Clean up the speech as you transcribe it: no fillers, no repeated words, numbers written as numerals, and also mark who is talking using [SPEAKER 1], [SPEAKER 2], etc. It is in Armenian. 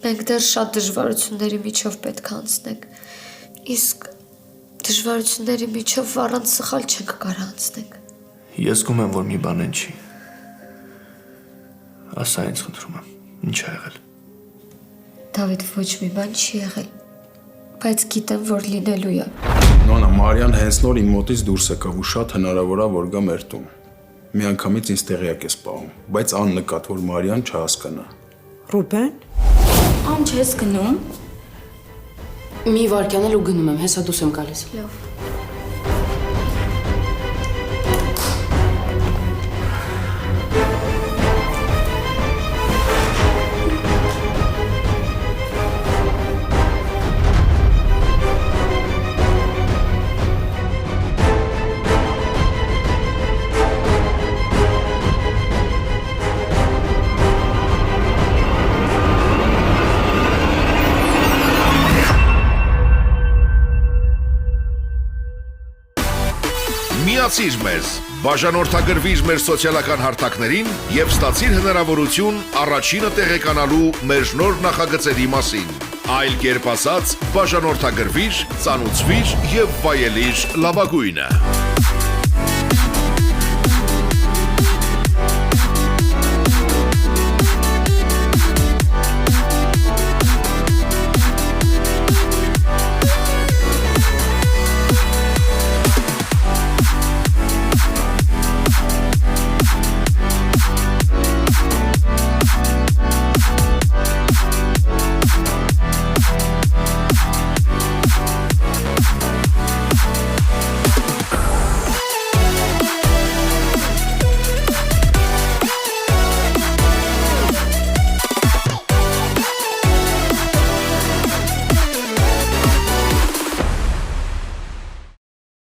[SPEAKER 1] Մենք դեռ շատ դժվարությունների միջով պետք է անցնենք։ Իսկ դժվարությունների միջով առանց սխալ չենք կարող անցնենք։
[SPEAKER 2] Ես զգում եմ, որ մի բան են չի։ Ասա ինձ խնդրում եմ, ինչ ա եղել։
[SPEAKER 1] Դավիթ, ոչ մի բան չի եղել, բայց գիտեմ, որ լինելու է։
[SPEAKER 3] Նոնա, Մարիան հենց նոր իմ մոտից դուրս եկավ ու շատ հնարավոր է, որ գա մեր տուն։ Միանգամից ինձ տեղյակ ես պահում, բայց աննկատ, որ Մարիան չհասկանա։
[SPEAKER 4] Ռուբեն։
[SPEAKER 5] Ան չես գնում։ Մի վարքյան էլ ու գնում եմ, հեսա դուս եմ գալիս։
[SPEAKER 1] Լավ։
[SPEAKER 6] Միացիր մեզ, բաժանորդագրվիր մեր սոցիալական հարթակներին և ստացիր հնարավորություն առաջինը տեղեկանալու մեր նոր նախագծերի մասին։ Այլ կերպ ասած, բաժանորդագրվիր, ծանուցվիր և վայելիր լավագույնը։